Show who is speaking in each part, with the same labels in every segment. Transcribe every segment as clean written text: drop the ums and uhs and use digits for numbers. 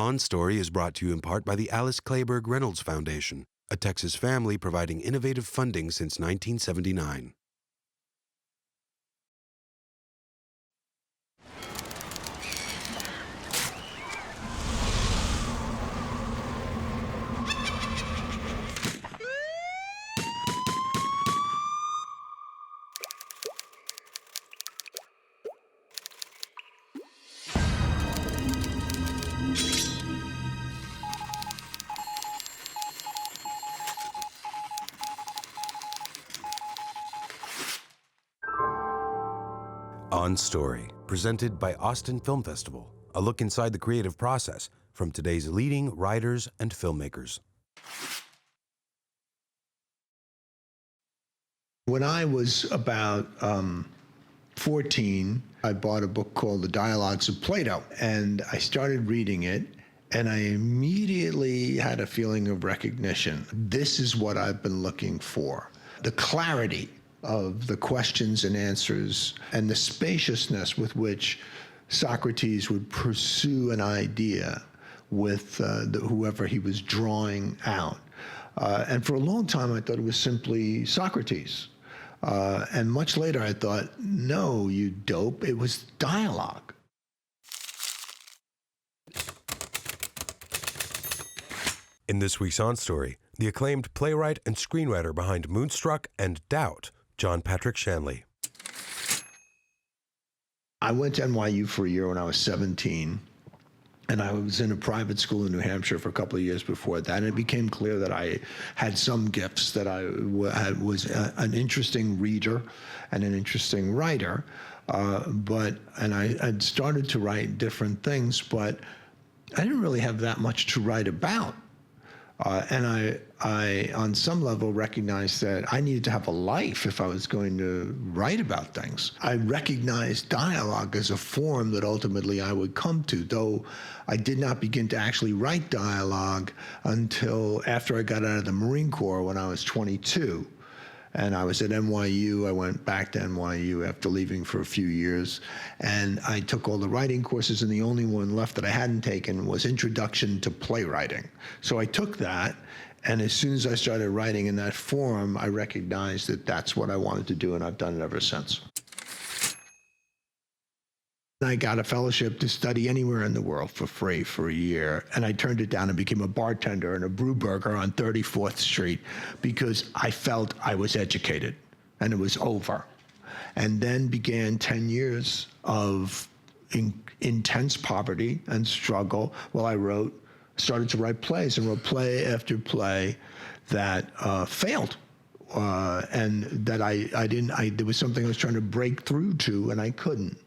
Speaker 1: On Story is brought to you in part by the Alice Clayburgh Reynolds Foundation, a Texas family providing innovative funding since 1979. On Story, presented by Austin Film Festival, a look inside the creative process from today's leading writers and filmmakers.
Speaker 2: When I was about 14, I bought a book called The Dialogues of Plato, and I started reading it, and I immediately had a feeling of recognition. This is what I've been looking for. The clarity of the questions and answers and the spaciousness with which Socrates would pursue an idea with whoever he was drawing out. And for a long time, I thought it was simply Socrates. And much later, I thought, no, you dope, it was dialogue.
Speaker 1: In this week's On Story, the acclaimed playwright and screenwriter behind Moonstruck and Doubt, John Patrick Shanley.
Speaker 2: I went to NYU for a year when I was 17, and I was in a private school in New Hampshire for a couple of years before that, and it became clear that I had some gifts, that I was an interesting reader and an interesting writer, and I'd started to write different things, but I didn't really have that much to write about. And I, on some level, recognized that I needed to have a life if I was going to write about things. I recognized dialogue as a form that ultimately I would come to, though I did not begin to actually write dialogue until after I got out of the Marine Corps when I was 22. And I was at NYU. I went back to NYU after leaving for a few years. And I took all the writing courses, and the only one left that I hadn't taken was Introduction to Playwriting. So I took that, and as soon as I started writing in that form, I recognized that that's what I wanted to do, and I've done it ever since. I got a fellowship to study anywhere in the world for free for a year, and I turned it down and became a bartender in a brew burger on 34th Street because I felt I was educated, and it was over. And then began 10 years of intense poverty and struggle while I started to write plays, and wrote play after play that failed. And that there was something I was trying to break through to, and I couldn't.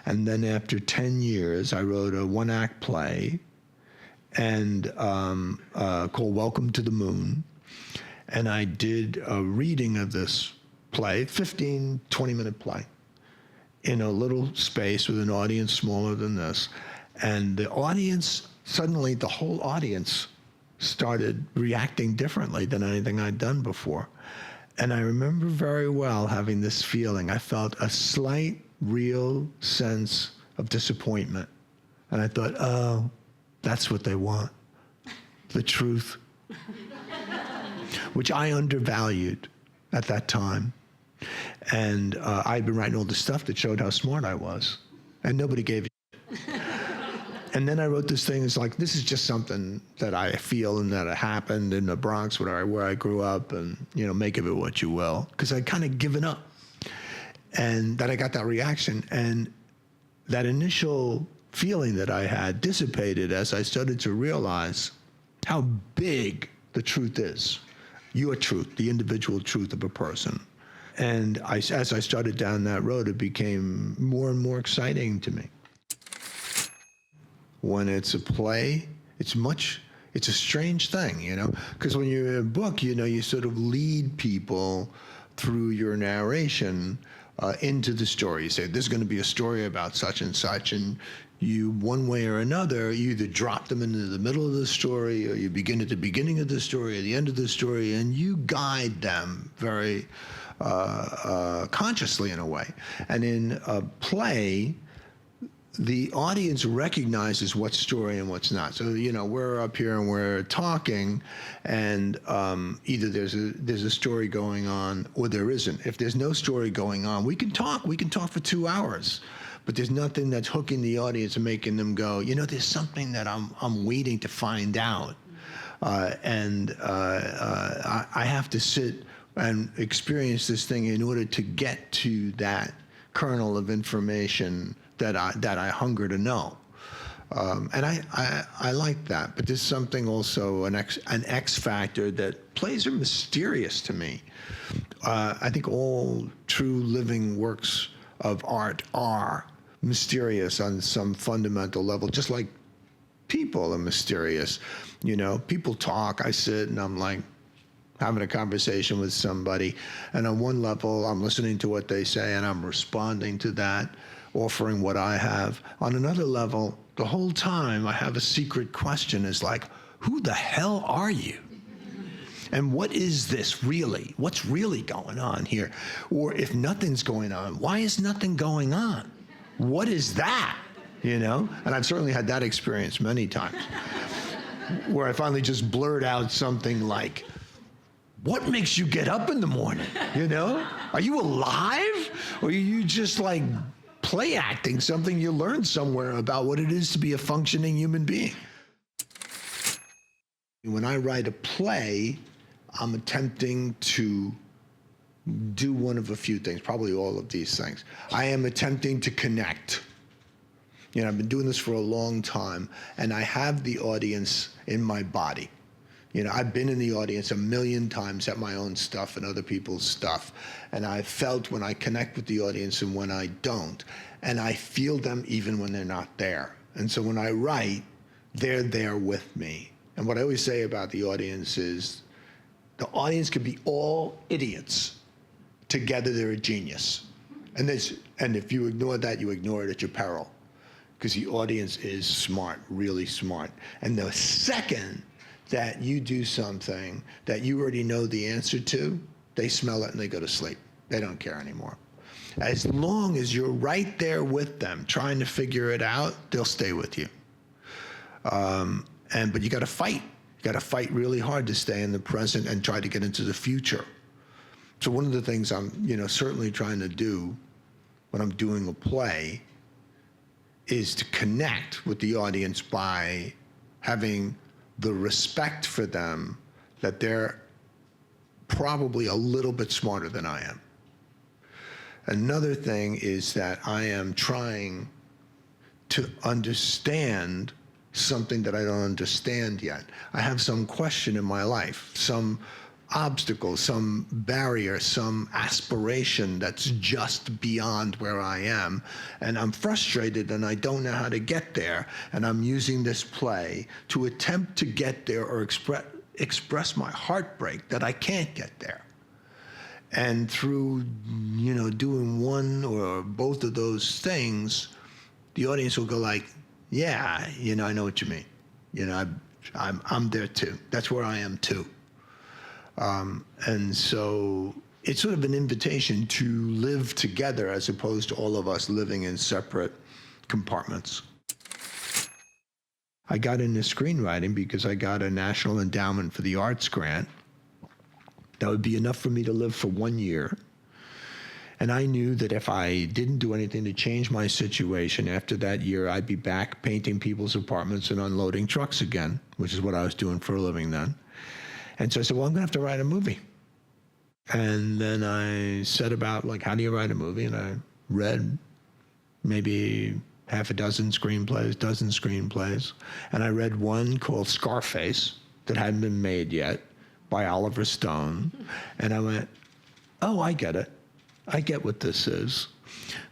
Speaker 2: And then after 10 years, I wrote a one-act play and called Welcome to the Moon. And I did a reading of this play, 15, 20-minute play, in a little space with an audience smaller than this. And the audience, suddenly the whole audience started reacting differently than anything I'd done before. And I remember very well having this feeling. I felt a slight, real sense of disappointment. And I thought, oh, that's what they want, the truth, which I undervalued at that time. And I'd been writing all this stuff that showed how smart I was, and nobody gave a shit. And then I wrote this thing, it's like, this is just something that I feel and that happened in the Bronx where I grew up, and, make of it what you will, because I'd kind of given up. And that I got that reaction, and that initial feeling that I had dissipated as I started to realize how big the truth is, your truth, the individual truth of a person. And as I started down that road, it became more and more exciting to me. When it's a play, it's a strange thing, because when you're in a book, you sort of lead people through your narration into the story. You say, there's going to be a story about such and such, and you, one way or another, you either drop them into the middle of the story, or you begin at the beginning of the story, or the end of the story, and you guide them very consciously in a way. And in a play, the audience recognizes what's story and what's not. So, we're up here and we're talking, and either there's a story going on or there isn't. If there's no story going on, we can talk. We can talk for 2 hours, but there's nothing that's hooking the audience and making them go, there's something that I'm waiting to find out. I have to sit and experience this thing in order to get to that kernel of information that I hunger to know. And I like that, but there's something also, an X factor, that plays are mysterious to me. I think all true living works of art are mysterious on some fundamental level, just like people are mysterious. People talk, I sit and I'm like having a conversation with somebody, and on one level I'm listening to what they say and I'm responding to that, offering what I have. On another level, the whole time I have a secret question, is like, who the hell are you? And what is this really? What's really going on here? Or if nothing's going on, why is nothing going on? What is that? And I've certainly had that experience many times, where I finally just blurt out something like, what makes you get up in the morning? Are you alive? Or are you just like play acting something you learned somewhere about what it is to be a functioning human being? When I write a play, I'm attempting to do one of a few things, probably all of these things. I am attempting to connect. I've been doing this for a long time, and I have the audience in my body. I've been in the audience a million times at my own stuff and other people's stuff, and I've felt when I connect with the audience and when I don't, and I feel them even when they're not there. And so when I write, they're there with me. And what I always say about the audience is, the audience could be all idiots. Together, they're a genius. And if you ignore that, you ignore it at your peril, because the audience is smart, really smart. And the second that you do something that you already know the answer to, they smell it and they go to sleep. They don't care anymore. As long as you're right there with them, trying to figure it out, they'll stay with you. But you got to fight. You got to fight really hard to stay in the present and try to get into the future. So one of the things I'm, certainly trying to do when I'm doing a play is to connect with the audience by having the respect for them that they're probably a little bit smarter than I am. Another thing is that I am trying to understand something that I don't understand yet. I have some question in my life, some obstacle, some barrier, some aspiration that's just beyond where I am, and I'm frustrated and I don't know how to get there, and I'm using this play to attempt to get there or express my heartbreak that I can't get there. And through doing one or both of those things, the audience will go like, yeah, I know what you mean. I'm there too. That's where I am too. And so it's sort of an invitation to live together as opposed to all of us living in separate compartments. I got into screenwriting because I got a National Endowment for the Arts grant. That would be enough for me to live for 1 year. And I knew that if I didn't do anything to change my situation after that year, I'd be back painting people's apartments and unloading trucks again, which is what I was doing for a living then. And so I said, well, I'm going to have to write a movie. And then I said about, how do you write a movie? And I read maybe half a dozen screenplays. And I read one called Scarface that hadn't been made yet by Oliver Stone. And I went, oh, I get it. I get what this is.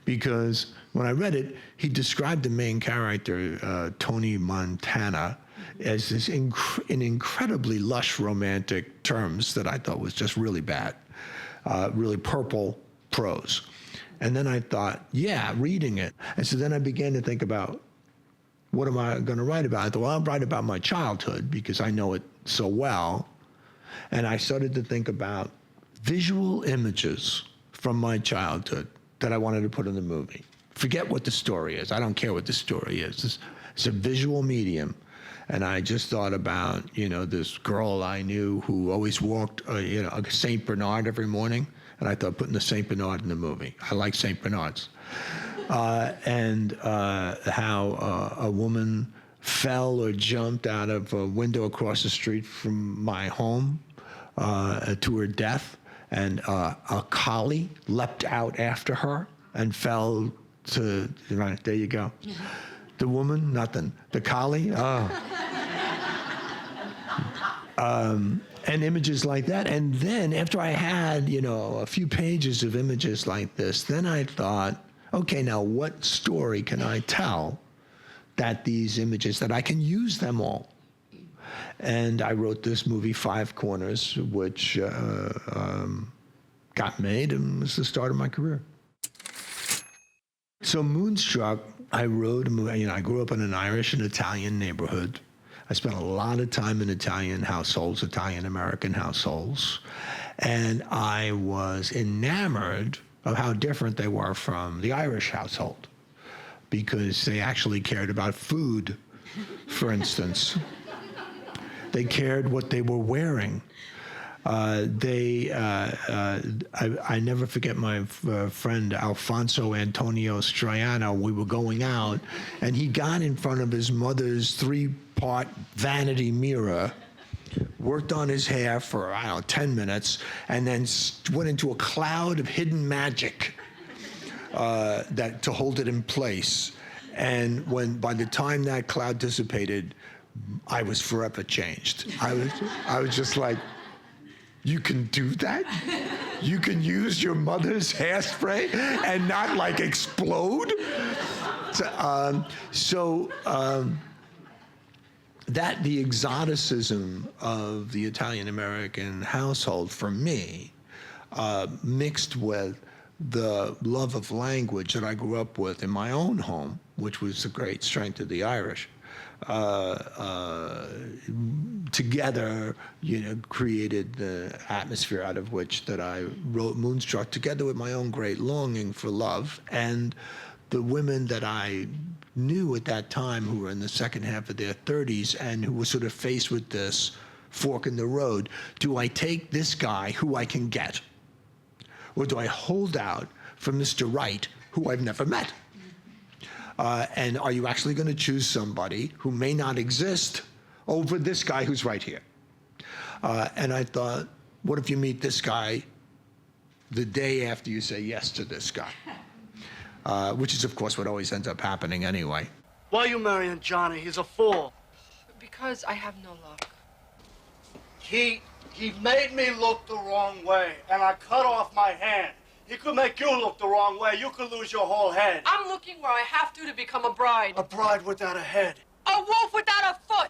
Speaker 2: Because when I read it, he described the main character, Tony Montana, as this in incredibly lush romantic terms that I thought was just really bad, really purple prose. And then I thought, yeah, reading it. And so then I began to think about, what am I going to write about? I thought, well, I'll write about my childhood because I know it so well. And I started to think about visual images from my childhood that I wanted to put in the movie. Forget what the story is. I don't care what the story is. It's a visual medium. And I just thought about, this girl I knew who always walked, a St. Bernard every morning. And I thought putting the St. Bernard in the movie. I like St. Bernards. And how a woman fell or jumped out of a window across the street from my home to her death. And a collie leapt out after her and fell to, right, there you go. The woman, nothing. The collie, and images like that. And then after I had, a few pages of images like this, then I thought, okay, now what story can I tell that these images, that I can use them all? And I wrote this movie, Five Corners, which got made and was the start of my career. So Moonstruck, I wrote a movie. I grew up in an Irish and Italian neighborhood. I spent a lot of time in Italian households, Italian-American households, and I was enamored of how different they were from the Irish household, because they actually cared about food, for instance. They cared what they were wearing. I never forget my friend Alfonso Antonio Stroiano. We were going out, and he got in front of his mother's 3-part vanity mirror, worked on his hair for, 10 minutes, and then went into a cloud of hidden magic to hold it in place. And by the time that cloud dissipated, I was forever changed. I was just like, you can do that? You can use your mother's hairspray and not explode? That the exoticism of the Italian-American household for me, mixed with the love of language that I grew up with in my own home, which was the great strength of the Irish, together, created the atmosphere out of which that I wrote Moonstruck, together with my own great longing for love and the women that I knew at that time who were in the second half of their 30s and who were sort of faced with this fork in the road. Do I take this guy who I can get, or do I hold out for Mr. Right, who I've never met? And are you actually going to choose somebody who may not exist over this guy who's right here? And I thought, what if you meet this guy the day after you say yes to this guy? Which is, of course, what always ends up happening anyway.
Speaker 3: Why are you marrying Johnny? He's a fool.
Speaker 4: Because I have no luck.
Speaker 3: He made me look the wrong way, and I cut off my hand. He could make you look the wrong way. You could lose your whole head.
Speaker 4: I'm looking where I have to become a bride.
Speaker 3: A bride without a head.
Speaker 4: A wolf without a foot.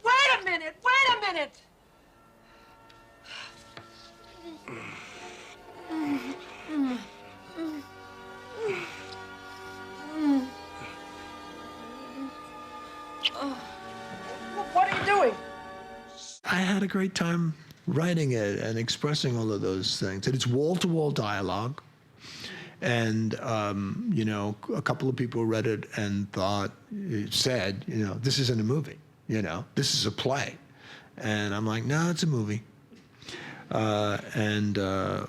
Speaker 4: Wait a minute. What are you doing?
Speaker 2: I had a great time writing it and expressing all of those things. And it's wall-to-wall dialogue. And, a couple of people read it and said, this isn't a movie, this is a play. And I'm like, no, it's a movie. And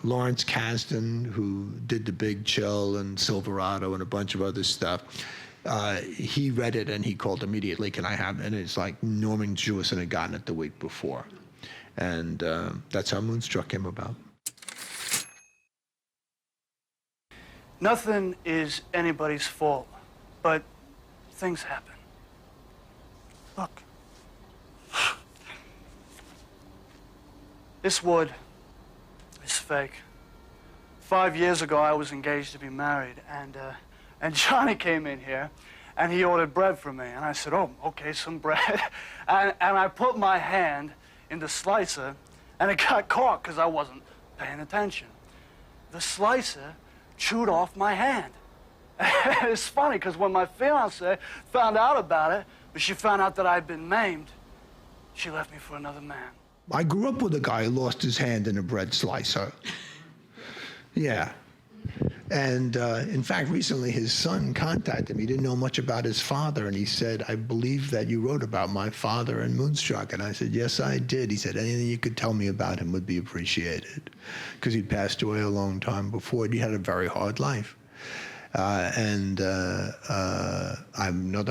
Speaker 2: Lawrence Kasdan, who did The Big Chill and Silverado and a bunch of other stuff, he read it and he called immediately, can I have it? And it's like Norman Jewison had gotten it the week before. And that's how Moonstruck came about.
Speaker 3: Nothing is anybody's fault, but things happen. Look. This wood is fake. 5 years ago, I was engaged to be married, and Johnny came in here, and he ordered bread from me, and I said, oh, okay, some bread. and I put my hand in the slicer, and it got caught because I wasn't paying attention. The slicer chewed off my hand, It's funny, because when my fiancée found out about it, but she found out that I'd been maimed, she left me for another man.
Speaker 2: I grew up with a guy who lost his hand in a bread slicer. Yeah. And in fact, recently his son contacted me. He didn't know much about his father, and he said, I believe that you wrote about my father in Moonstruck. And I said, yes, I did. He said, anything you could tell me about him would be appreciated, because he'd passed away a long time before. He had a very hard life. Another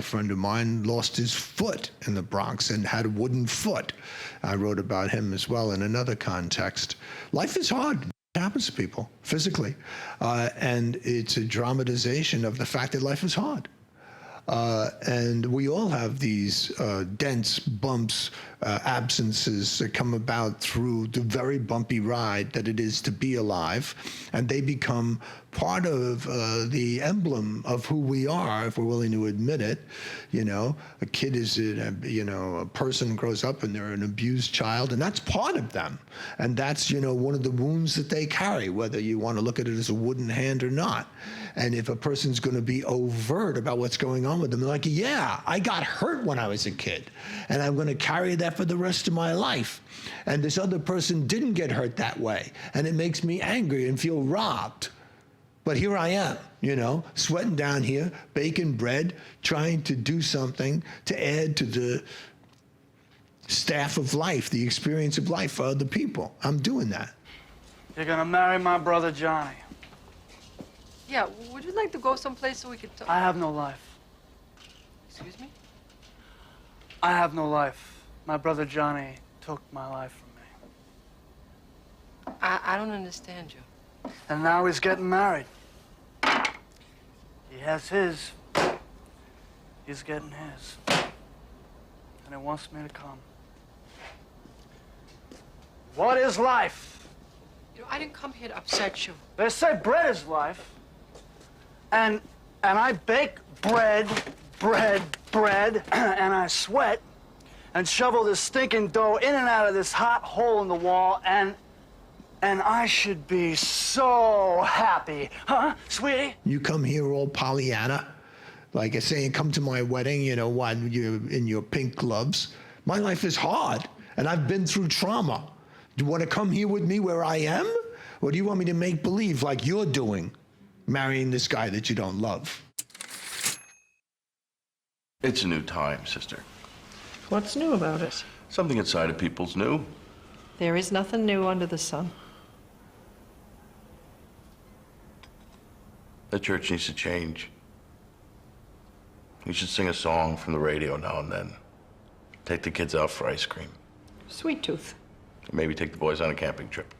Speaker 2: friend of mine lost his foot in the Bronx and had a wooden foot. I wrote about him as well in another context. Life is hard. It happens to people physically. And it's a dramatization of the fact that life is hard. And we all have these dense bumps, absences that come about through the very bumpy ride that it is to be alive. And they become part of the emblem of who we are, if we're willing to admit it. You know, a kid is, a person grows up and they're an abused child, and that's part of them. And that's, one of the wounds that they carry, whether you want to look at it as a wooden hand or not. And if a person's going to be overt about what's going on with them, they're like, yeah, I got hurt when I was a kid, and I'm going to carry that for the rest of my life. And this other person didn't get hurt that way, and it makes me angry and feel robbed. But here I am, sweating down here, baking bread, trying to do something to add to the staff of life, the experience of life for other people. I'm doing that.
Speaker 3: You're gonna marry my brother Johnny.
Speaker 4: Yeah, would you like to go someplace so we could talk?
Speaker 3: I have no life.
Speaker 4: Excuse me?
Speaker 3: I have no life. My brother Johnny took my life from me.
Speaker 4: I don't understand you.
Speaker 3: And now he's getting married. He has his. He's getting his. And he wants me to come. What is life?
Speaker 4: I didn't come here to upset you.
Speaker 3: They say bread is life. And I bake bread, and I sweat and shovel this stinking dough in and out of this hot hole in the wall, and I should be so happy. Huh, sweetie?
Speaker 2: You come here all Pollyanna, like I say, come to my wedding, while you're in your pink gloves. My life is hard, and I've been through trauma. Do you want to come here with me where I am? Or do you want me to make believe like you're doing, marrying this guy that you don't love?
Speaker 5: It's a new time, sister.
Speaker 6: What's new about it?
Speaker 5: Something inside of people's new.
Speaker 6: There is nothing new under the sun.
Speaker 5: The church needs to change. You should sing a song from the radio now and then. Take the kids out for ice cream.
Speaker 6: Sweet tooth.
Speaker 5: Maybe take the boys on a camping trip.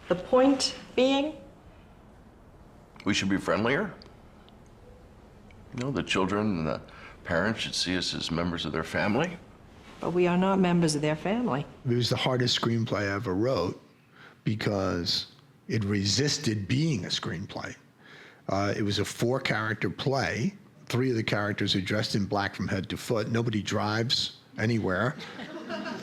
Speaker 6: The point being?
Speaker 5: We should be friendlier. The children and the parents should see us as members of their family.
Speaker 6: But we are not members of their family.
Speaker 2: It was the hardest screenplay I ever wrote because it resisted being a screenplay. It was a 4-character play. 3 of the characters are dressed in black from head to foot. Nobody drives anywhere.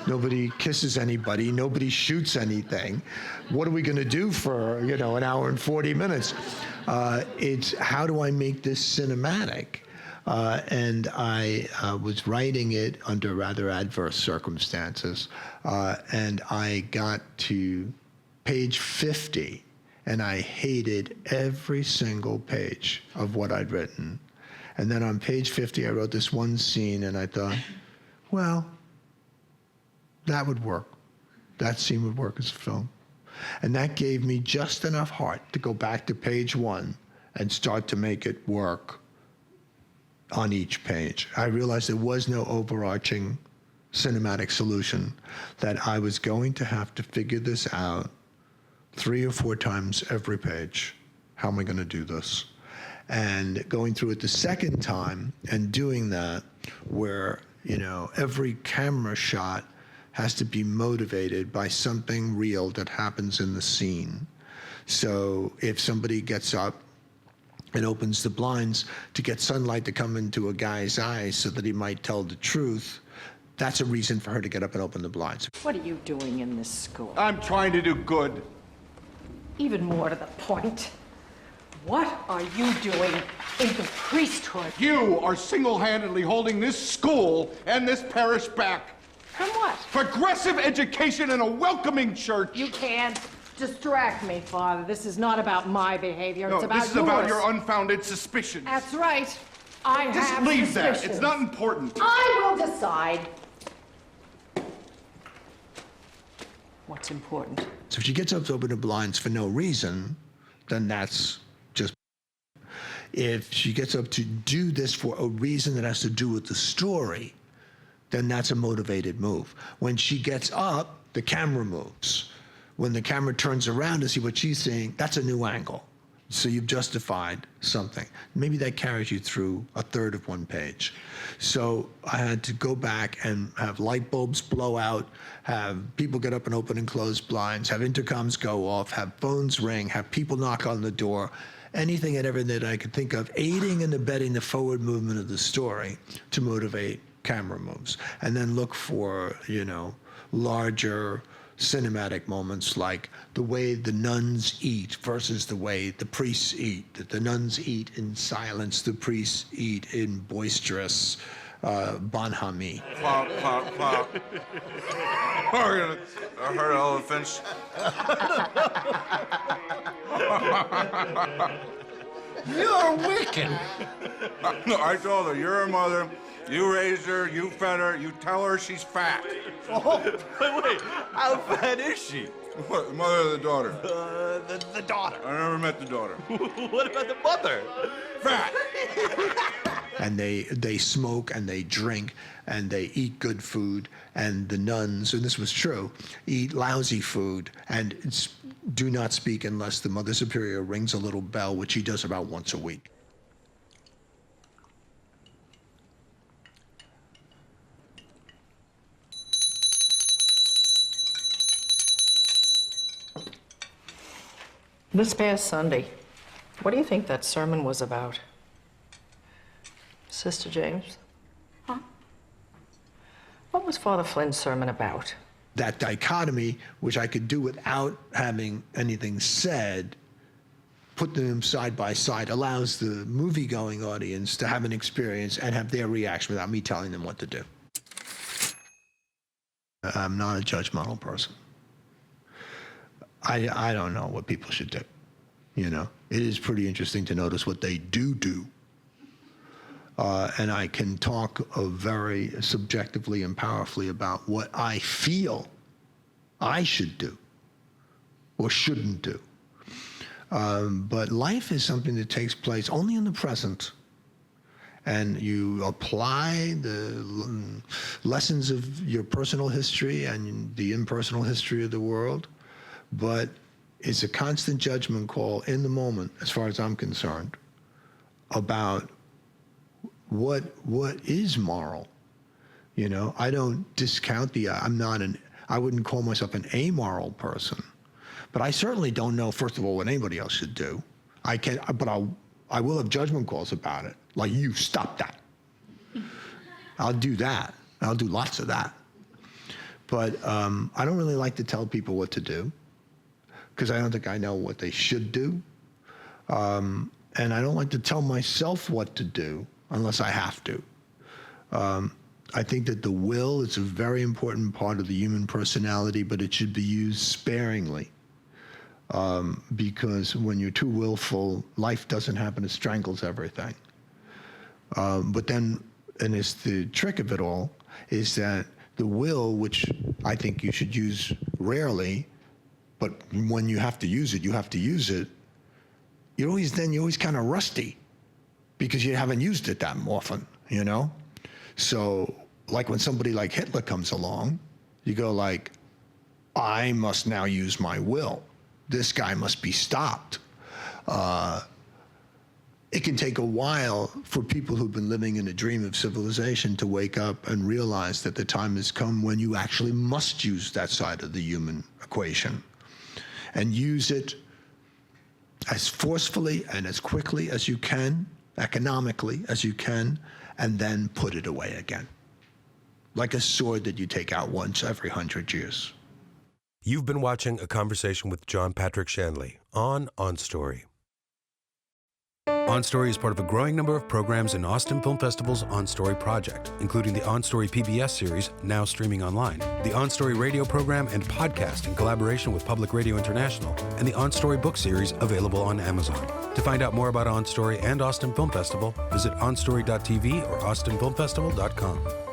Speaker 2: Nobody kisses anybody. Nobody shoots anything. What are we going to do for, an hour and 40 minutes? It's how do I make this cinematic? And I was writing it under rather adverse circumstances. And I got to page 50, and I hated every single page of what I'd written. And then on page 50, I wrote this one scene, and I thought, well, that would work. That scene would work as a film. And that gave me just enough heart to go back to page 1 and start to make it work on each page. I realized there was no overarching cinematic solution, that I was going to have to figure this out 3 or 4 times every page. How am I going to do this? And going through it the second time and doing that where, every camera shot has to be motivated by something real that happens in the scene. So if somebody gets up and opens the blinds to get sunlight to come into a guy's eyes so that he might tell the truth, that's a reason for her to get up and open the blinds.
Speaker 6: What are you doing in this school?
Speaker 7: I'm trying to do good.
Speaker 6: Even more to the point, What are you doing in the priesthood?
Speaker 7: You are single-handedly holding this school and this parish back.
Speaker 6: From what?
Speaker 7: Progressive education and a welcoming church.
Speaker 6: You can't distract me, Father. This is not about my behavior.
Speaker 7: No,
Speaker 6: It's about
Speaker 7: this is about
Speaker 6: yours.
Speaker 7: your unfounded suspicions.
Speaker 6: That's right. I
Speaker 7: Just
Speaker 6: have
Speaker 7: leave that.
Speaker 6: suspicions.
Speaker 7: It's not important.
Speaker 6: I will decide what's important.
Speaker 2: So if she gets up to open the blinds for no reason, then that's just. If she gets up to do this for a reason that has to do with the story, then that's a motivated move. When she gets up, the camera moves. When the camera turns around to see what she's seeing, that's a new angle. So you've justified something. Maybe that carries you through a third of one page. So I had to go back and have light bulbs blow out, have people get up and open and close blinds, have intercoms go off, have phones ring, have people knock on the door, anything and everything that I could think of, aiding and abetting the forward movement of the story to motivate camera moves. And then look for, larger cinematic moments like the way the nuns eat versus the way the priests eat. That the nuns eat in silence, the priests eat in boisterous bonhomie.
Speaker 5: Clop, clop, clop. I heard elephants.
Speaker 8: You're wicked.
Speaker 5: No, I told her, you're her mother. You raised her, you fed her, you tell her she's fat.
Speaker 8: Oh, wait, how fat is she?
Speaker 5: What, the mother or the daughter?
Speaker 8: The daughter.
Speaker 5: I never met the daughter.
Speaker 8: What about the mother?
Speaker 5: Fat.
Speaker 2: And they smoke and they drink and they eat good food, and the nuns, and this was true, eat lousy food and do not speak unless the Mother Superior rings a little bell, which she does about once a week.
Speaker 6: This past Sunday, what do you think that sermon was about? Sister James?
Speaker 4: Huh?
Speaker 6: What was Father Flynn's sermon about?
Speaker 2: That dichotomy, which I could do without having anything said, put them side by side, allows the movie-going audience to have an experience and have their reaction without me telling them what to do. I'm not a judgmental person. I don't know what people should do. It is pretty interesting to notice what they do. And I can talk very subjectively and powerfully about what I feel I should do or shouldn't do. But life is something that takes place only in the present. And you apply the lessons of your personal history and the impersonal history of the world. But it's a constant judgment call in the moment, as far as I'm concerned, about what is moral. I don't discount I wouldn't call myself an amoral person, but I certainly don't know, first of all, what anybody else should do. I will have judgment calls about it, like, you stop that. I'll do that. I'll do lots of that. But I don't really like to tell people what to do, because I don't think I know what they should do. And I don't like to tell myself what to do unless I have to. I think that the will is a very important part of the human personality, but it should be used sparingly. Because when you're too willful, life doesn't happen, it strangles everything. But then, and it's the trick of it all, is that the will, which I think you should use rarely, but when you have to use it, you have to use it. You're always kind of rusty because you haven't used it that often, So, like when somebody like Hitler comes along, you go like, I must now use my will. This guy must be stopped. It can take a while for people who've been living in a dream of civilization to wake up and realize that the time has come when you actually must use that side of the human equation and use it as forcefully and as quickly as you can, economically as you can, and then put it away again. Like a sword that you take out once every 100 years.
Speaker 1: You've been watching A Conversation with John Patrick Shanley on Story. On Story is part of a growing number of programs in Austin Film Festival's On Story project, including the On Story PBS series, now streaming online, the On Story radio program and podcast in collaboration with Public Radio International, and the On Story book series available on Amazon. To find out more about On Story and Austin Film Festival, visit onstory.tv or austinfilmfestival.com.